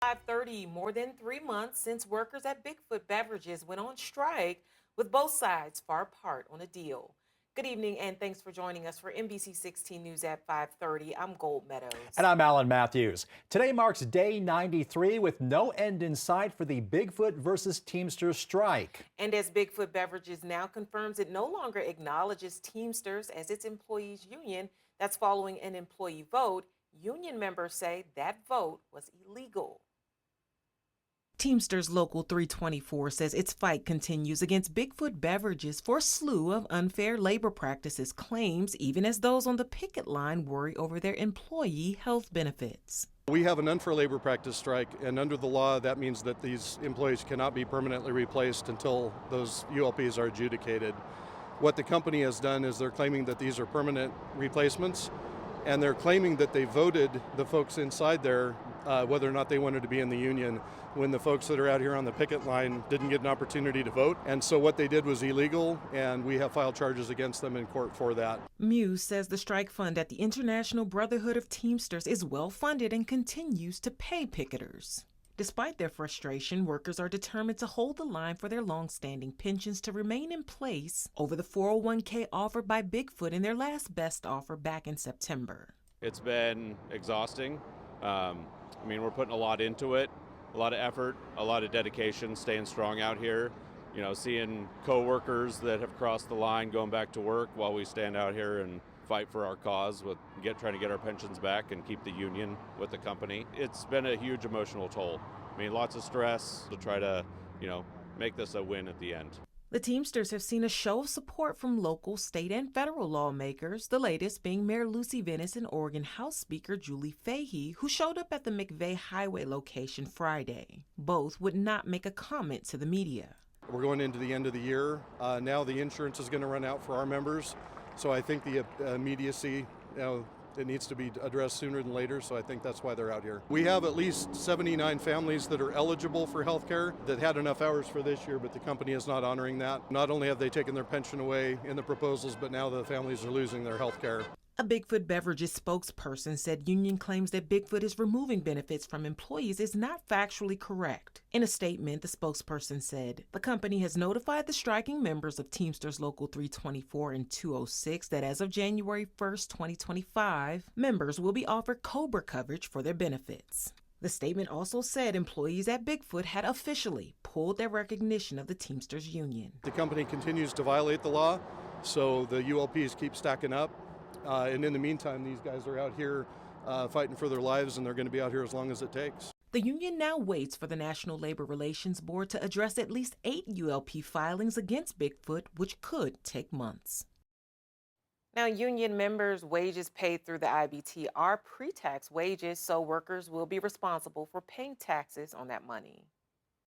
5:30, more than 3 months since workers at Bigfoot Beverages went on strike, with both sides far apart on a deal. Good evening, and thanks for joining us for NBC 16 News at 5:30. I'm Gold And Meadows. I'm Alan Matthews. Today marks day 93 with no end in sight for the Bigfoot versus Teamsters strike. And as Bigfoot Beverages now confirms it no longer acknowledges Teamsters as its employees' union, that's following an employee vote, union members say that vote was illegal. Teamsters Local 324 says its fight continues against Bigfoot Beverages for a slew of unfair labor practices claims, even as those on the picket line worry over their employee health benefits. We have an unfair labor practice strike, and under the law, that means that these employees cannot be permanently replaced until those ULPs are adjudicated. What the company has done is they're claiming that these are permanent replacements, and they're claiming that they voted the folks inside there whether or not they wanted to be in the union when the folks that are out here on the picket line didn't get an opportunity to vote. And so what they did was illegal, and we have filed charges against them in court for that. Muse says the strike fund at the International Brotherhood of Teamsters is well funded and continues to pay picketers. Despite their frustration, workers are determined to hold the line for their long-standing pensions to remain in place over the 401k offered by Bigfoot in their last best offer back in September. It's been exhausting. We're putting a lot into it, a lot of effort, a lot of dedication, staying strong out here. You know, seeing coworkers that have crossed the line going back to work while we stand out here and fight for our cause with trying to get our pensions back and keep the union with the company. It's been a huge emotional toll. Lots of stress to try to, make this a win at the end. The Teamsters have seen a show of support from local, state, and federal lawmakers, the latest being Mayor Lucy Vennis and Oregon House Speaker Julie Fahey, who showed up at the McVeigh Highway location Friday. Both would not make a comment to the media. We're going into the end of the year. Now the insurance is going to run out for our members, so I think the immediacy, it needs to be addressed sooner than later, so I think that's why they're out here. We have at least 79 families that are eligible for health care that had enough hours for this year, but the company is not honoring that. Not only have they taken their pension away in the proposals, but now the families are losing their health care. A Bigfoot Beverages spokesperson said union claims that Bigfoot is removing benefits from employees is not factually correct. In a statement, the spokesperson said, the company has notified the striking members of Teamsters Local 324 and 206 that as of January 1st, 2025, members will be offered COBRA coverage for their benefits. The statement also said employees at Bigfoot had officially pulled their recognition of the Teamsters union. The company continues to violate the law, so the ULPs keep stacking up. And in the meantime, these guys are out here fighting for their lives, and they're going to be out here as long as it takes. The union now waits for the National Labor Relations Board to address at least 8 ULP filings against Bigfoot, which could take months. Now, union members' wages paid through the IBT are pre-tax wages, so workers will be responsible for paying taxes on that money.